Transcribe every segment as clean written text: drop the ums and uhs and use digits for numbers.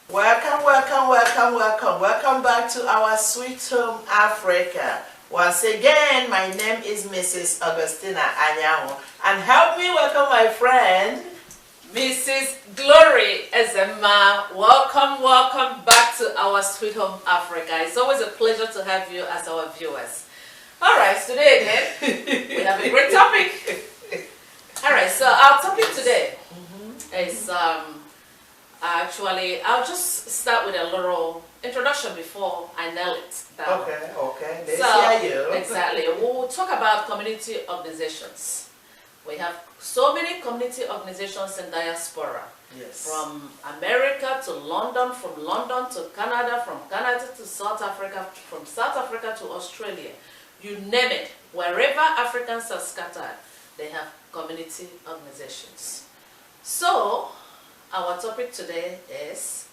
Welcome, welcome, welcome, welcome. Welcome back to our sweet home, Africa. Once again, my name is Mrs. Augustina and help me welcome my friend, Mrs. Glorynezemma. Welcome back to our sweet home, Africa. It's always a pleasure to have you as our viewers. All right, today again, we have a great topic. All right, so our topic today is actually, I'll just start with a little introduction before I nail it down. Okay. Let's hear you. Exactly. We'll talk about community organizations. We have so many community organizations in diaspora. Yes. From America to London, from London to Canada, from Canada to South Africa, from South Africa to Australia. You name it. Wherever Africans are scattered, they have community organizations. So, our topic today is,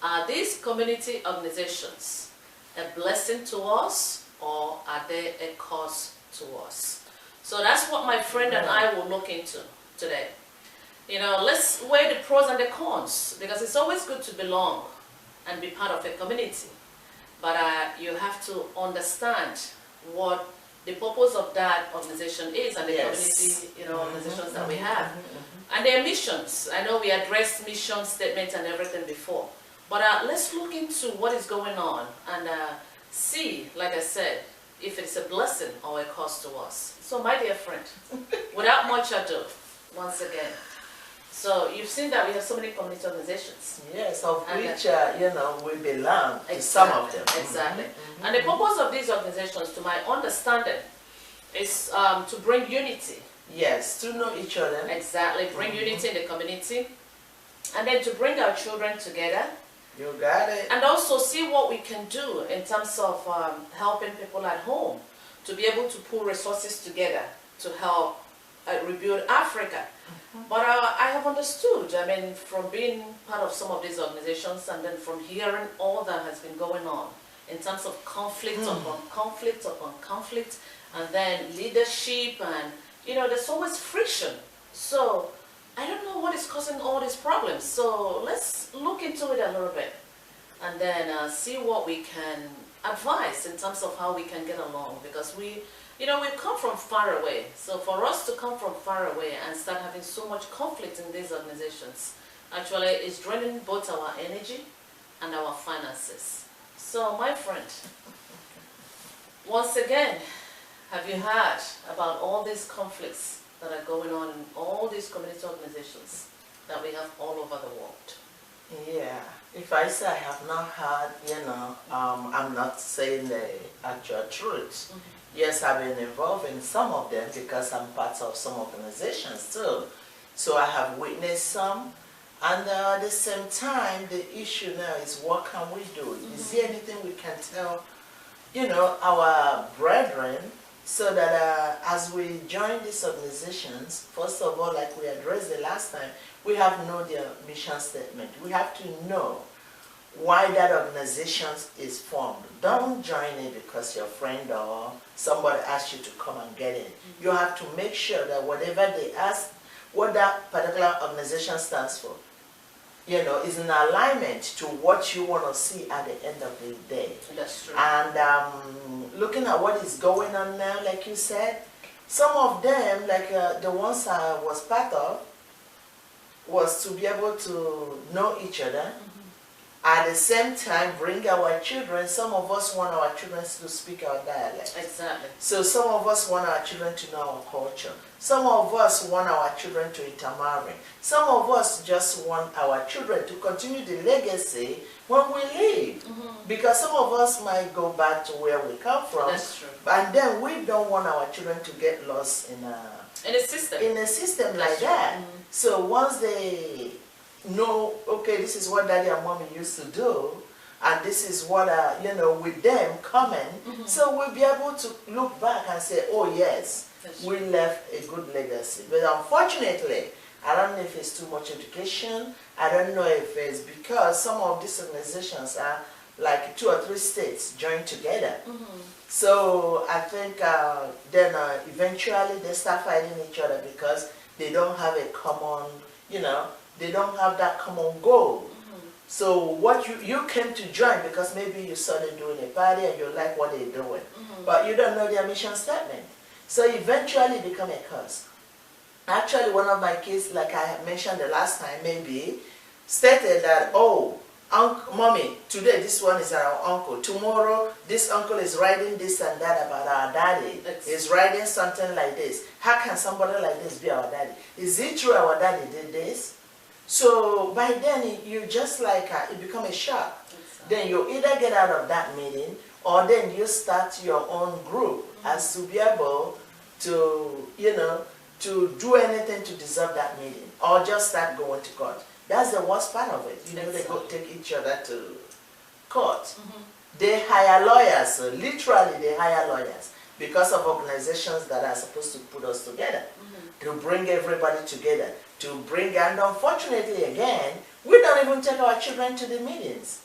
are these community organizations a blessing to us or are they a curse to us? So that's what my friend and I will look into today. You know, let's weigh the pros and the cons, because it's always good to belong and be part of a community. But you have to understand what the purpose of that organization is and the community, organizations that we have. And their missions. I know we addressed mission statements and everything before. But let's look into what is going on and see, like I said, if it's a blessing or a curse to us. So my dear friend, without much ado, once again, so you've seen that we have so many community organizations. Yes, of which, we belong to some of them. Exactly. And the purpose of these organizations, to my understanding, is to bring unity. Yes, to know each other. Exactly, bring unity in the community. And then to bring our children together. You got it. And also see what we can do in terms of helping people at home to be able to pull resources together to help rebuild Africa. But I have understood, I mean, from being part of some of these organizations and then from hearing all that has been going on in terms of conflict upon conflict upon conflict, and then leadership, and there's always friction. So I don't know what is causing all these problems. So let's look into it a little bit and then see what we can advise in terms of how we can get along, because we've come from far away. So for us to come from far away and start having so much conflict in these organizations actually is draining both our energy and our finances. So my friend, once again, have you heard about all these conflicts that are going on in all these community organizations that we have all over the world? Yeah, if I say I have not heard, I'm not saying the actual truth. Yes, I've been involved in some of them because I'm part of some organizations too. So I have witnessed some, and at the same time, the issue now is what can we do? Is there anything we can tell, our brethren, so that as we join these organizations, first of all, like we addressed the last time, we have to know their mission statement. We have to know why that organization is formed. Don't join it because your friend or somebody asked you to come and get it. You have to make sure that whatever they ask, what that particular organization stands for, is in alignment to what you want to see at the end of the day. That's true. And looking at what is going on now, like you said, some of them, like the ones I was part of, was to be able to know each other. At the same time, bring our children. Some of us want our children to speak our dialect. Exactly. So some of us want our children to know our culture. Some of us want our children to intermarry. Some of us just want our children to continue the legacy when we leave. Because some of us might go back to where we come from. That's true. And then we don't want our children to get lost in a system like that. So once they know, okay, this is what daddy and mommy used to do, and this is what, with them coming, so we'll be able to look back and say, oh yes, we left a good legacy. But unfortunately, I don't know if it's too much education, I don't know if it's because some of these organizations are like 2 or 3 states joined together. So I think then eventually they start fighting each other because they don't have a common, they don't have that common goal. So what you came to join because maybe you saw them doing a party and you like what they're doing, but you don't know their mission statement. So eventually it become a curse. Actually, one of my kids, like I mentioned the last time, maybe stated that, oh, mommy, today this one is our uncle. Tomorrow this uncle is writing this and that about our daddy. Is writing something like this. How can somebody like this be our daddy? Is it true our daddy did this? So by then you just like it become a shock. Then you either get out of that meeting or then you start your own group as to be able to, you know, to do anything to deserve that meeting or just start going to court. That's the worst part of it. You know, they go take each other to court. They hire lawyers, so literally they hire lawyers because of organizations that are supposed to put us together, to bring everybody together, to bring, and unfortunately again, we don't even take our children to the meetings.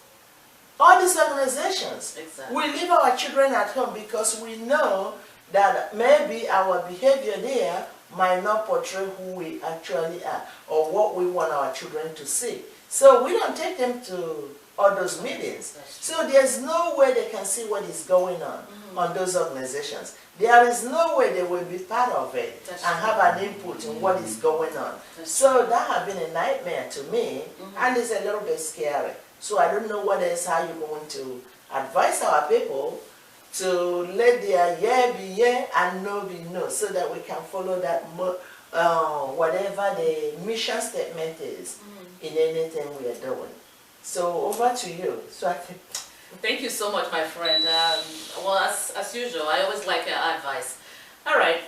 All these organizations, we leave our children at home because we know that maybe our behavior there might not portray who we actually are or what we want our children to see. So we don't take them to all those meetings. So there's no way they can see what is going on those organizations. There is no way they will be part of it and have an input in what is going on. So that has been a nightmare to me, and it's a little bit scary. So I don't know what else, how you're going to advise our people to let their yeah be yeah and no be no, so that we can follow that whatever the mission statement is in anything we are doing. So over to you. So I think. Thank you so much, my friend. Well, as usual, I always like your advice. All right,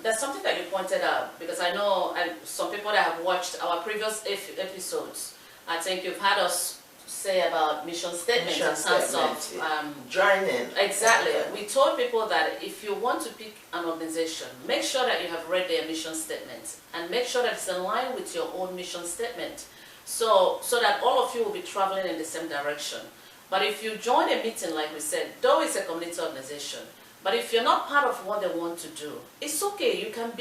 there's something that you pointed out, because I know some people that have watched our previous episodes, I think you've had us say about mission statements in terms of joining. Exactly. We told people that if you want to pick an organization, make sure that you have read their mission statement and make sure that it's in line with your own mission statement, so that all of you will be traveling in the same direction. But if you join a meeting, like we said, though it's a community organization, but if you're not part of what they want to do, it's okay. You can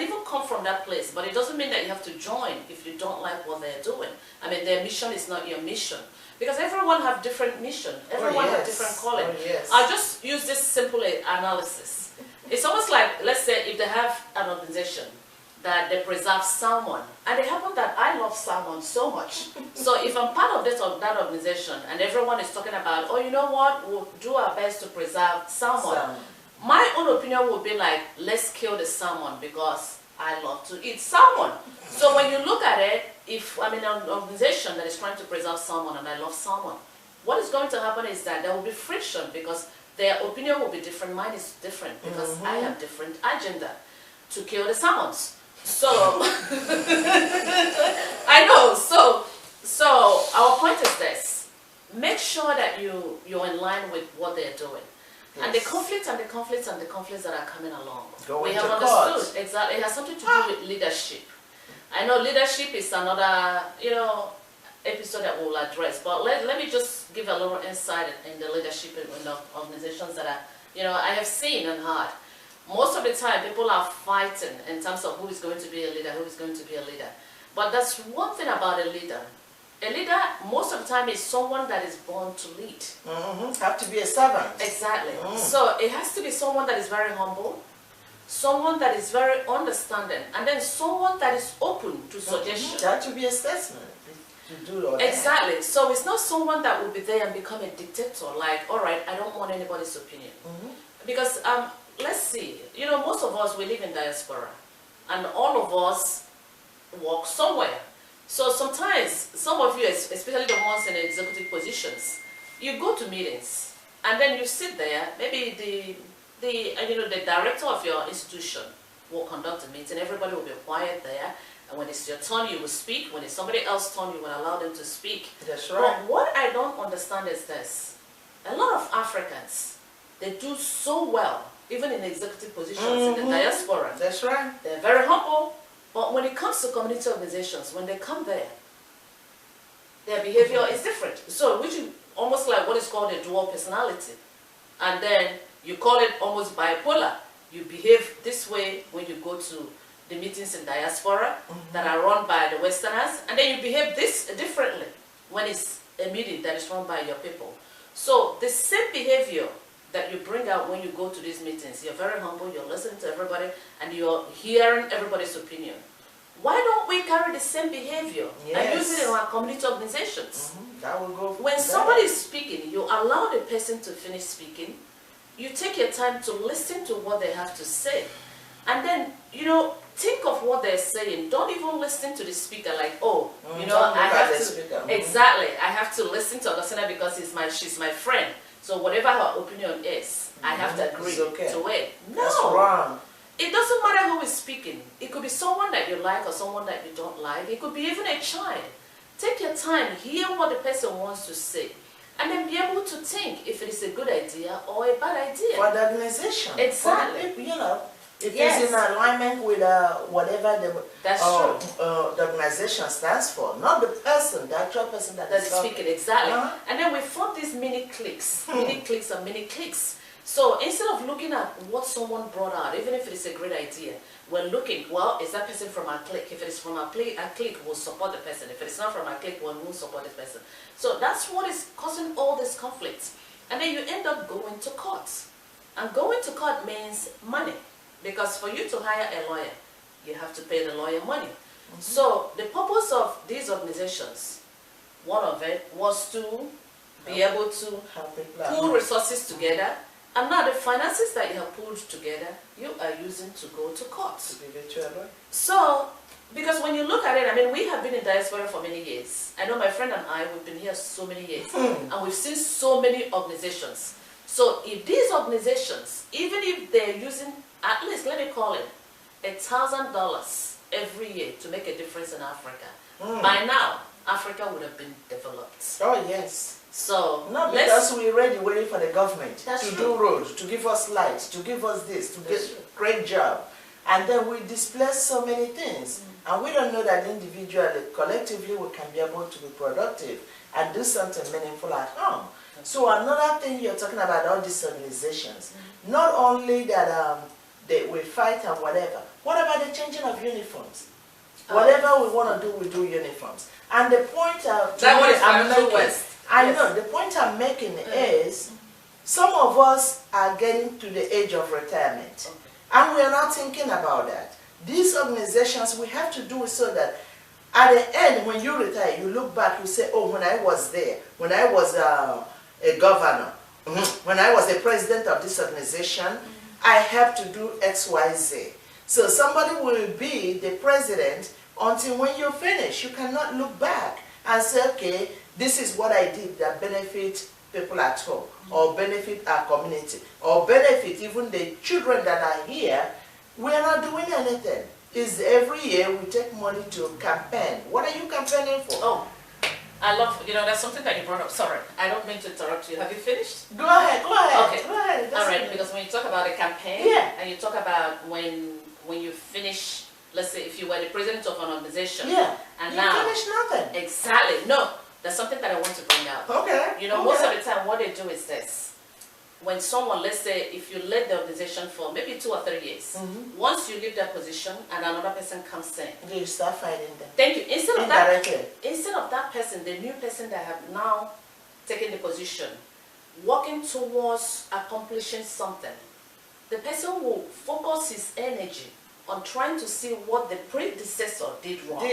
even come from that place, but it doesn't mean that you have to join if you don't like what they're doing. I mean, their mission is not your mission, because everyone have different mission. Everyone have different calling. I'll just use this simple analysis. It's almost like, let's say, if they have an organization that they preserve salmon, and it happened that I love salmon so much. So if I'm part of that organization and everyone is talking about, oh, you know what, we'll do our best to preserve salmon. My own opinion would be like, let's kill the salmon because I love to eat salmon. So when you look at it, if I'm in an organization that is trying to preserve salmon and I love salmon, what is going to happen is that there will be friction because their opinion will be different, mine is different because I have different agenda to kill the salmons. So, I know, so our point is this: make sure that you're in line with what they're doing. And the conflicts that are coming along. We have understood, exactly, it has something to do with leadership. I know leadership is another, episode that we'll address, but let me just give a little insight in the leadership in the organizations that I have seen and heard. Most of the time, people are fighting in terms of who is going to be a leader, who is going to be a leader. But that's one thing about a leader. A leader, most of the time, is someone that is born to lead. Have to be a servant. Exactly. So it has to be someone that is very humble, someone that is very understanding, and then someone that is open to suggestions. That to be a statesman. To do all that. Exactly. So it's not someone that will be there and become a dictator, like, all right, I don't want anybody's opinion. Because let's see, most of us, we live in diaspora, and all of us work somewhere. So sometimes, some of you, especially the ones in the executive positions, you go to meetings, and then you sit there, maybe the director of your institution will conduct a meeting, everybody will be quiet there, and when it's your turn, you will speak. When it's somebody else's turn, you will allow them to speak. That's right. But what I don't understand is this: a lot of Africans, they do so well, even in executive positions in the diaspora. That's right. They're very humble, but when it comes to community organizations, when they come there, their behavior is different. So, which is almost like what is called a dual personality. And then you call it almost bipolar. You behave this way when you go to the meetings in diaspora that are run by the Westerners, and then you behave this differently when it's a meeting that is run by your people. So the same behavior that you bring out when you go to these meetings, you're very humble, you're listening to everybody, and you're hearing everybody's opinion. Why don't we carry the same behavior and use it in our community organizations? That will go when somebody is speaking, you allow the person to finish speaking. You take your time to listen to what they have to say. And then, you know, think of what they're saying. Don't even listen to the speaker like, oh, you know, I have to, exactly, I have to listen to Augustina because she's my friend. So whatever her opinion is, I have to agree to it. No. That's wrong. It doesn't matter who is speaking. It could be someone that you like or someone that you don't like. It could be even a child. Take your time, hear what the person wants to say, and then be able to think if it is a good idea or a bad idea. For the organization. Exactly. You know, if it's in alignment with whatever the organization stands for, not the person, the actual person that is speaking. Exactly. And then we form these mini cliques, mini cliques and mini cliques. So instead of looking at what someone brought out, even if it is a great idea, we're looking, well, is that person from our clique? If it is from our clique, we'll support the person. If it is not from our clique, we won't support the person. So that's what is causing all these conflicts. And then you end up going to court. And going to court means money. Because for you to hire a lawyer, you have to pay the lawyer money. So the purpose of these organizations, one of it was to be able to pool resources together. And now the finances that you have pulled together, you are using to go to court. So, because when you look at it, I mean, we have been in diaspora for many years. I know my friend and I, we've been here so many years. And we've seen so many organizations. So if these organizations, even if they're using, at least, let me call it, $1,000 every year to make a difference in Africa, by now, Africa would have been developed. Oh, yes. So, not because we're ready waiting for the government to do roads, to give us lights, to give us this, to get a great job. And then we displace so many things. And we don't know that individually, collectively, we can be able to be productive and do something meaningful at home. So another thing you're talking about, all these organizations, not only that they will fight and whatever, what about the changing of uniforms? Whatever we want to do, we do uniforms. And the point I know, the point I'm making is, some of us are getting to the age of retirement. And we are not thinking about that. These organizations, we have to do it so that at the end, when you retire, you look back, you say, oh, when I was there, when I was a governor, when I was the president of this organization, I helped to do X, Y, Z. So somebody will be the president until when you finish. You cannot look back and say, okay, this is what I did that benefit people at home, or benefit our community, or benefit even the children that are here. We are not doing anything. It's every year we take money to campaign. What are you campaigning for? Oh, I love, you know, that's something that you brought up. Sorry, I don't mean to interrupt you. Have you finished? Go ahead, go ahead. Okay. Go ahead. All right, because when you talk about a campaign, and you talk about when you finish, let's say if you were the president of an organization, and you now finish nothing. Exactly. No, that's something that I want to bring out. Okay. You know, most of the time what they do is this. When someone, let's say, if you led the organization for maybe 2 or 3 years, once you leave that position and another person comes in, you start fighting them. Thank you. Instead of that person, the new person that have now taken the position, working towards accomplishing something, the person will focus his energy on trying to see what the predecessor did wrong.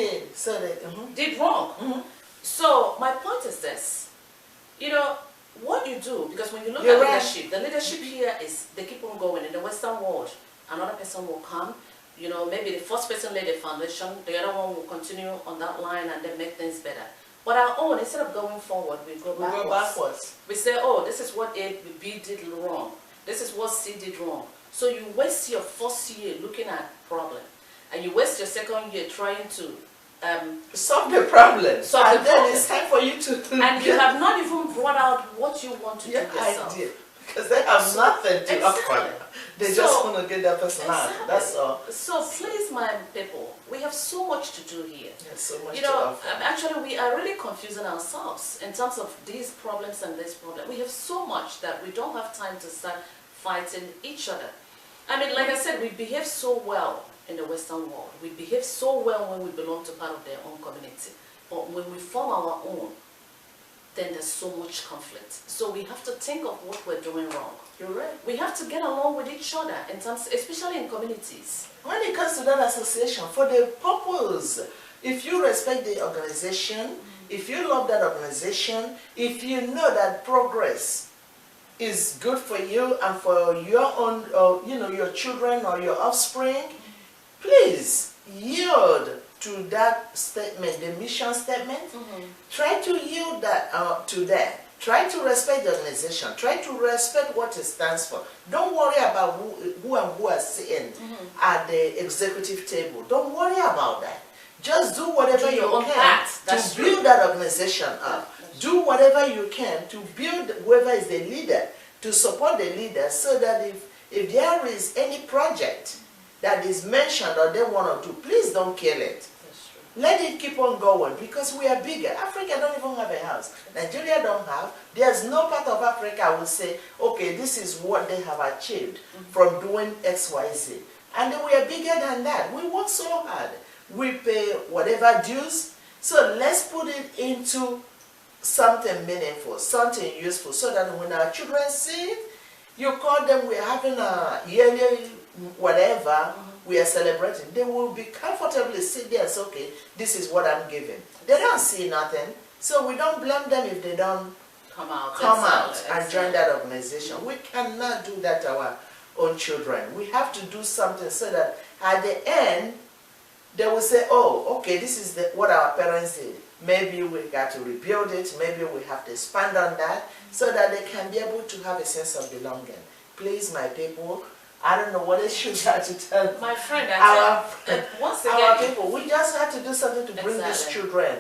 Did wrong. So my point is this, you know, what you do, because when you look at leadership, the leadership here is they keep on going. In the Western world, another person will come, you know, maybe the first person laid the foundation, the other one will continue on that line and then make things better. But our own, instead of going forward, we go backwards. We say, oh, this is what A, B did wrong. This is what C did wrong. So you waste your first year looking at problem, and you waste your second year trying to solve the problem. And then it's time for you to and you have not even brought out what you want to do yourself. Idea. Because they have nothing to offer. They just want to get that person out. That's all. So please, my people, we have so much to do here. There's so much to offer. Actually, we are really confusing ourselves in terms of these problems and this problem. We have so much that we don't have time to start fighting each other. I mean, like I said, we behave so well in the Western world. We behave so well when we belong to part of their own community. But when we form our own, then there's so much conflict. So we have to think of what we're doing wrong. You're right. We have to get along with each other, in terms, especially in communities. When it comes to that association, for the purpose, if you respect the organization, if you love that organization, if you know that progress is good for you and for your own, your children or your offspring, please yield to that statement, the mission statement. Try to yield that to that. Try to respect the organization. Try to respect what it stands for. Don't worry about who are sitting at the executive table. Don't worry about that. Just do whatever you can to build that organization up. Do whatever you can to build whoever is the leader, to support the leader, so that if there is any project that is mentioned or they want to do, please don't kill it. Let it keep on going, because we are bigger. Africa don't even have a house. Nigeria don't have. There's no part of Africa will say, okay, this is what they have achieved from doing X, Y, Z. And we are bigger than that. We work so hard. We pay whatever dues. So let's put it into something meaningful, something useful, so that when our children see it, you call them, we're having a yearly whatever, we are celebrating. They will be comfortably sit there and say, okay, this is what I'm giving. They don't see nothing, so we don't blame them if they don't come out and join that organization. We cannot do that to our own children. We have to do something so that at the end, they will say, oh, okay, this is what our parents did. Maybe we got to rebuild it, maybe we have to expand on that, so that they can be able to have a sense of belonging. Please, my people, I don't know what else you got to tell my friend. Our people, we just have to do something to bring these children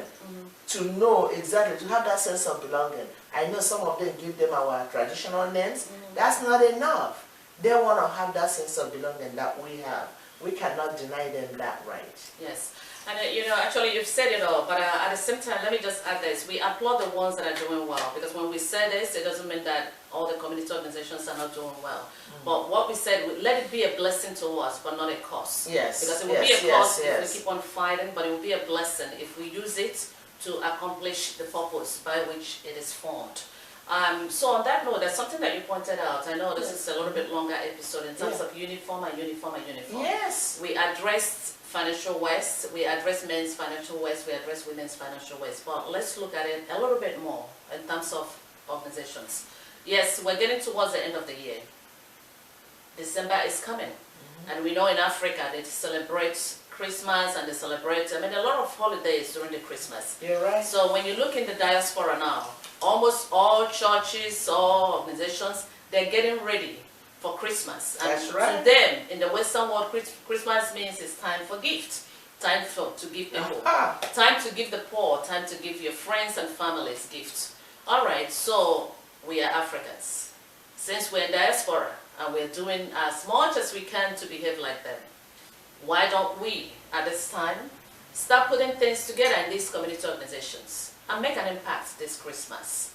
to know exactly, to have that sense of belonging. I know some of them give them our traditional names. That's not enough. They want to have that sense of belonging that we have. We cannot deny them that right. Yes. And actually you've said it all, but at the same time, let me just add this. We applaud the ones that are doing well, because when we say this, it doesn't mean that all the community organizations are not doing well. But what we said, let it be a blessing to us, but not a curse. Yes. Because it will be a curse if we keep on fighting, but it will be a blessing if we use it to accomplish the purpose by which it is formed. So on that note, there's something that you pointed out. I know this is a little bit longer episode in terms of uniform and uniform and uniform. Yes. We addressed financial waste, we address men's financial waste, we address women's financial waste. But let's look at it a little bit more in terms of organizations. Yes, we're getting towards the end of the year. December is coming. And we know in Africa they celebrate Christmas and they celebrate, a lot of holidays during the Christmas. You're right. So when you look in the diaspora now, almost all churches, all organizations, they're getting ready for Christmas. And that's right. To them, in the Western world, Christmas means it's time for gifts, time to give people, time to give the poor, time to give your friends and families gifts. All right, so we are Africans. Since we're in diaspora and we're doing as much as we can to behave like them, why don't we, at this time, start putting things together in these community organizations and make an impact this Christmas?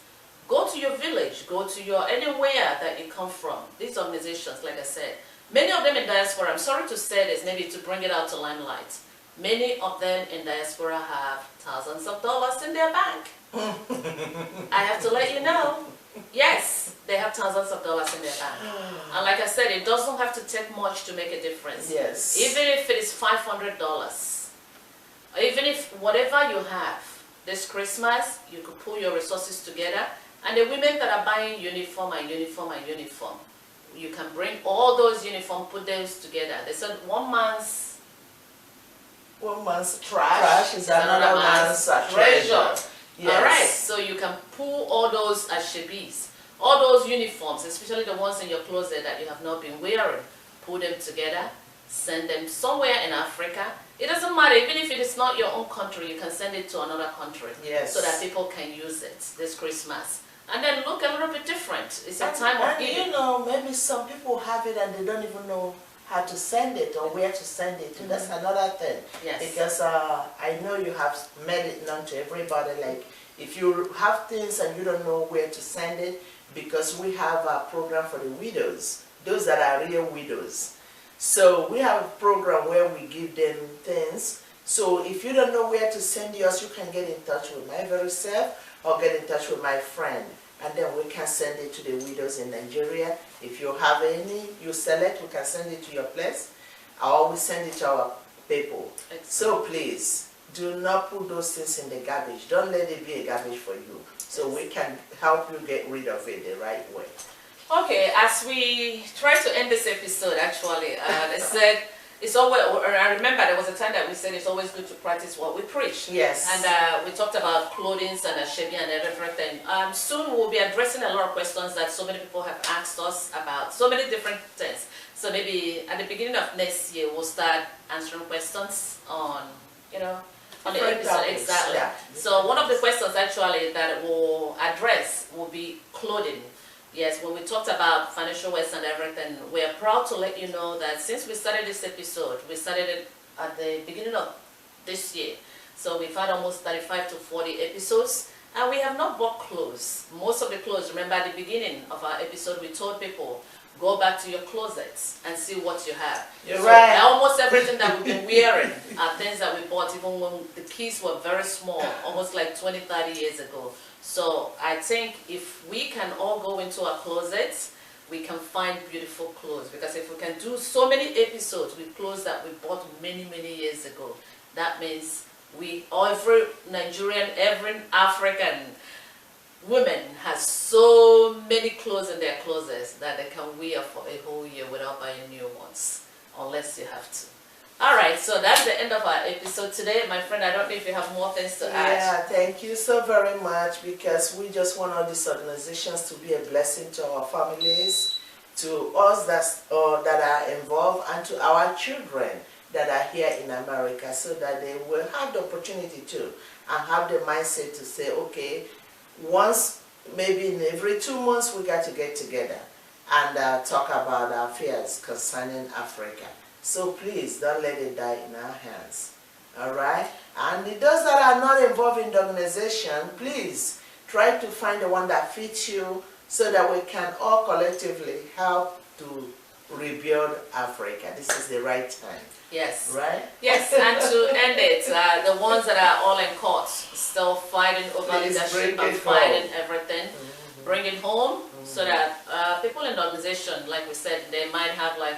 Go to your village, go to your anywhere that you come from. These organizations, like I said, many of them in diaspora, I'm sorry to say this, maybe to bring it out to limelight, many of them in diaspora have thousands of dollars in their bank. I have to let you know, yes, they have thousands of dollars in their bank. And like I said, it doesn't have to take much to make a difference. Yes. Even if it is $500, even if whatever you have this Christmas, you could pull your resources together. And the women that are buying uniform and uniform and uniform, you can bring all those uniforms, put those together. They said one man's trash is another man's treasure. Yes. All right, so you can pull all those ashebis, all those uniforms, especially the ones in your closet that you have not been wearing, put them together, send them somewhere in Africa. It doesn't matter, even if it is not your own country, you can send it to another country. Yes. So that people can use it this Christmas. And then look a little bit different. It's a time of giving. Maybe some people have it and they don't even know how to send it or where to send it to. That's another thing. Yes. Because I know you have made it known to everybody, like if you have things and you don't know where to send it, because we have a program for the widows, those that are real widows. So we have a program where we give them things. So if you don't know where to send yours, you can get in touch with my very self. or get in touch with my friend, and then we can send it to the widows in Nigeria. If you have any, you select, we can send it to your place, or we send it to our people. Excellent. So please, do not put those things in the garbage. Don't let it be a garbage for you. So we can help you get rid of it the right way. Okay, as we try to end this episode, actually, I said, it's always, I remember there was a time that we said it's always good to practice what we preach. Yes. And we talked about clothing and shaving and everything. Soon we'll be addressing a lot of questions that so many people have asked us about, so many different things. So maybe at the beginning of next year, we'll start answering questions on, on the episode. Exactly. Yeah. So one of the questions actually that we'll address will be clothing. Yes, when we talked about financial ways and everything, we are proud to let you know that since we started this episode, we started it at the beginning of this year. So we've had almost 35 to 40 episodes, and we have not bought clothes. Most of the clothes, remember at the beginning of our episode, we told people, go back to your closets and see what you have. You're right. Almost everything that we've been wearing are things that we bought even when the kids were very small, almost like 20, 30 years ago. So I think if we can all go into our closets, we can find beautiful clothes. Because if we can do so many episodes with clothes that we bought many, many years ago, that means every Nigerian, every African woman has so many clothes in their closets that they can wear for a whole year without buying new ones, unless you have to. All right, so that's the end of our episode today. My friend, I don't know if you have more things to add. Yeah, thank you so very much, because we just want all these organizations to be a blessing to our families, to us that are involved, and to our children that are here in America, so that they will have the opportunity to and have the mindset to say, okay, once, maybe in every 2 months, we got to get together and talk about our fears concerning Africa. So please, don't let it die in our hands. All right? And those that are not involved in the organization, please try to find the one that fits you, so that we can all collectively help to rebuild Africa. This is the right time. Yes. Right? Yes, and to end it, the ones that are all in court, still fighting over leadership and fighting everything, bring it home, so that people in the organization, like we said, they might have like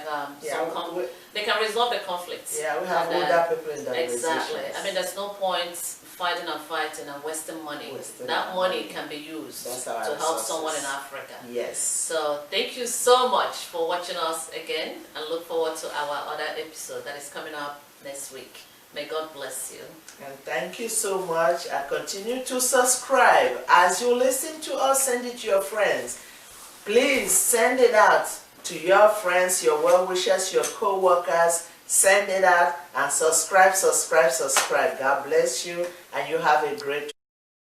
they can resolve the conflicts. Yeah, we have older people in the organization. Exactly. I mean, there's no point fighting and wasting money. That money can be used to help someone in Africa. Yes. So thank you so much for watching us again, and look forward to our other episode that is coming up next week. May God bless you. And thank you so much. And continue to subscribe. As you listen to us, send it to your friends. Please send it out to your friends, your well-wishers, your co-workers. Send it out and subscribe. God bless you, and you have a great